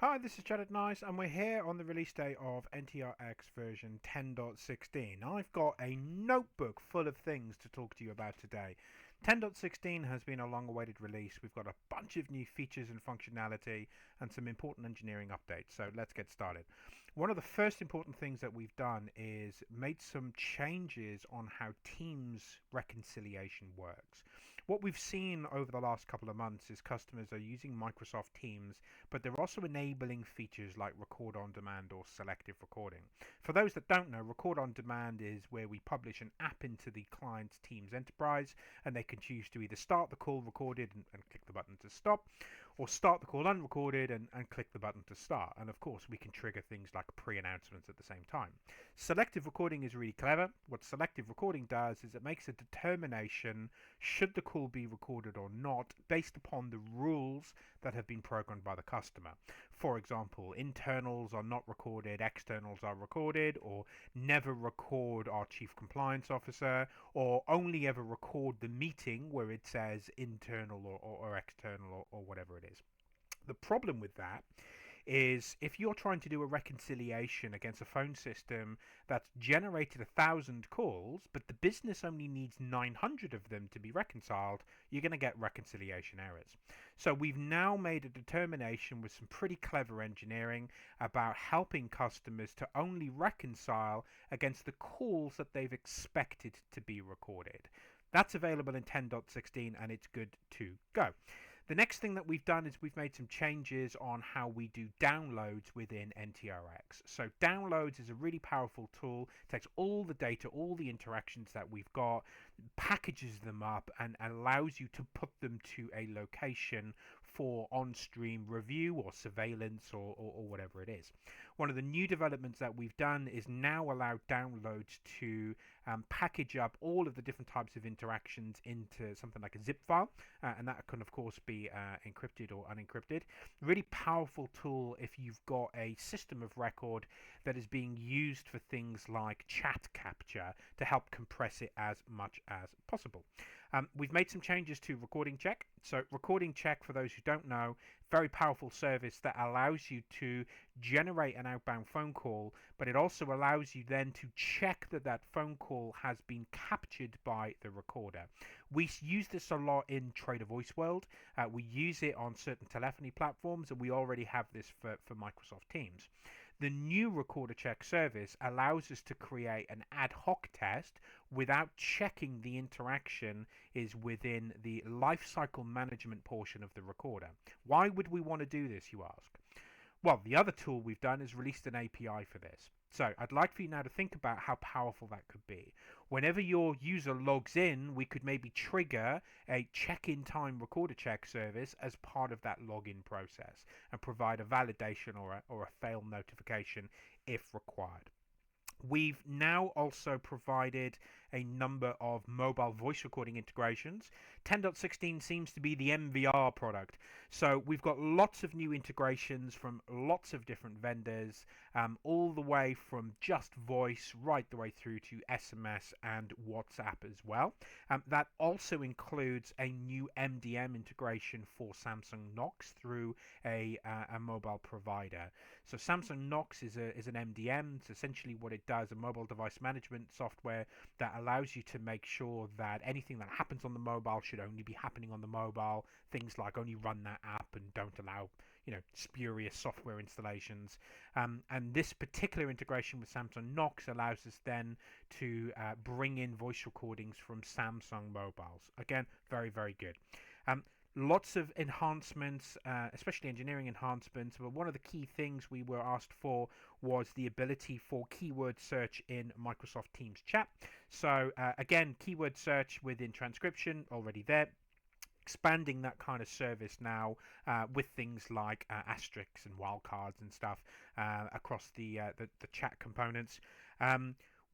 Hi, this is Jared Nice, and we're here on the release day of NTR-X version 10.16. I've got a notebook full of things to talk to you about today. 10.16 has been a long-awaited release. We've got a bunch of new features and functionality and some important engineering updates, so let's get started. One of the first important things that we've done is made some changes on how Teams reconciliation works. What we've seen over the last couple of months is customers are using Microsoft Teams, but they're also enabling features like record on demand or selective recording. For those that don't know, record on demand is where we publish an app into the client's Teams enterprise, and they can choose to either start the call recorded and click the button to stop, or start the call unrecorded and click the button to start. And of course, we can trigger things like pre-announcements at the same time. Selective recording is really clever. What selective recording does is it makes a determination should the call be recorded or not based upon the rules that have been programmed by the customer. For example, internals are not recorded, externals are recorded, or never record our chief compliance officer, or only ever record the meeting where it says internal or external or whatever it is. The problem with that is if you're trying to do a reconciliation against a phone system that's generated 1,000 calls, but the business only needs 900 of them to be reconciled, you're going to get reconciliation errors. So we've now made a determination with some pretty clever engineering about helping customers to only reconcile against the calls that they've expected to be recorded. That's available in 10.16 and it's good to go. The next thing that we've done is we've made some changes on how we do downloads within NTR-X. So downloads is a really powerful tool. It takes all the data, all the interactions that we've got, packages them up and allows you to put them to a location for on-stream review or surveillance or whatever it is. One of the new developments that we've done is now allow downloads to package up all of the different types of interactions into something like a zip file, and that can of course be encrypted or unencrypted. Really powerful tool if you've got a system of record that is being used for things like chat capture to help compress it as much as possible. We've made some changes to recording check. So recording check, for those who don't know, very powerful service that allows you to generate an outbound phone call, but it also allows you then to check that that phone call has been captured by the recorder. We use this a lot in Trader Voice World. We use it on certain telephony platforms, and we already have this for Microsoft Teams. The new recorder check service allows us to create an ad hoc test without checking the interaction is within the lifecycle management portion of the recorder. Why would we want to do this, you ask? Well, the other tool we've done is released an API for this. So I'd like for you now to think about how powerful that could be. Whenever your user logs in, we could maybe trigger a check-in time recorder check service as part of that login process and provide a validation or a fail notification if required. We've now also provided a number of mobile voice recording integrations. 10.16 seems to be the MVR product. So we've got lots of new integrations from lots of different vendors, all the way from just voice right the way through to SMS and WhatsApp as well. That also includes a new MDM integration for Samsung Knox through a mobile provider. So Samsung Knox is an MDM. It's essentially what it does, a mobile device management software that allows you to make sure that anything that happens on the mobile should only be happening on the mobile. Things like only run that app and don't allow, spurious software installations. And this particular integration with Samsung Knox allows us then to bring in voice recordings from Samsung mobiles. Again, very, very good. Lots of enhancements, especially engineering enhancements, but one of the key things we were asked for was the ability for keyword search in Microsoft Teams chat. So again, keyword search within transcription already there. Expanding that kind of service now with things like asterisks and wildcards and stuff across the chat components.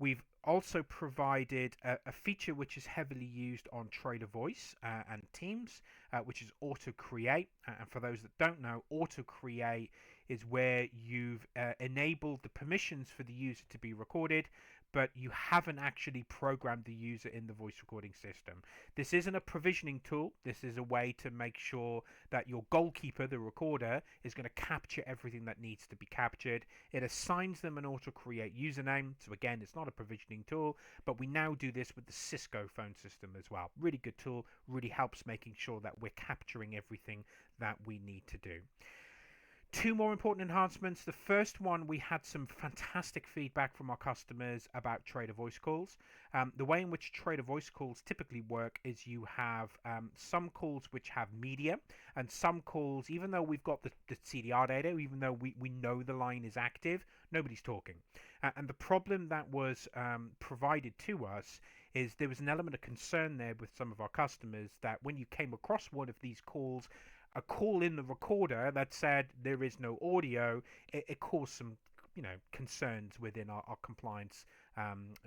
We've also provided a feature which is heavily used on Trader Voice and Teams, which is Auto Create. And for those that don't know, Auto Create is where you've enabled the permissions for the user to be recorded, but you haven't actually programmed the user in the voice recording system. This isn't a provisioning tool. This is a way to make sure that your goalkeeper, the recorder, is going to capture everything that needs to be captured. It assigns them an auto-create username. So again, it's not a provisioning tool, but we now do this with the Cisco phone system as well. Really good tool, really helps making sure that we're capturing everything that we need to do. Two more important enhancements. The first one, we had some fantastic feedback from our customers about trader voice calls. The way in which trader voice calls typically work is you have some calls which have media, and some calls, even though we've got the CDR data, even though we know the line is active, nobody's talking. And the problem that was provided to us is there was an element of concern there with some of our customers that when you came across one of these calls, a call in the recorder that said there is no audio, it caused some concerns within our compliance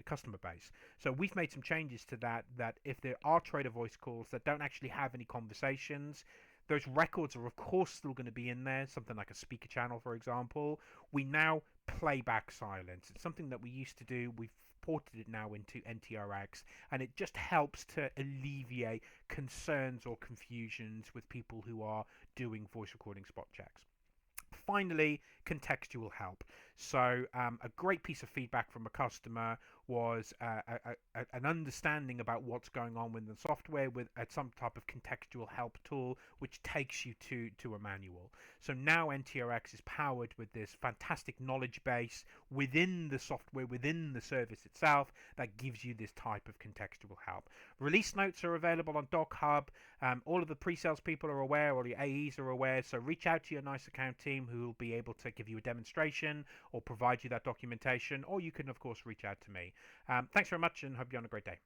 customer base. So we've made some changes to that if there are trader voice calls that don't actually have any conversations, those records are of course still going to be in there, something like a speaker channel, for example. We now play back silence. It's something that we used to do. We've ported it now into NTR-X, and it just helps to alleviate concerns or confusions with people who are doing voice recording spot checks. Finally, contextual help. So a great piece of feedback from a customer was an understanding about what's going on with the software with some type of contextual help tool which takes you to a manual. So now NTR-X is powered with this fantastic knowledge base within the software, within the service itself, that gives you this type of contextual help. Release notes are available on DocHub. All of the pre-sales people are aware, all your AEs are aware, so reach out to your NICE account team who will be able to give you a demonstration or provide you that documentation, or you can of course reach out to me. Thanks very much and hope you're on a great day.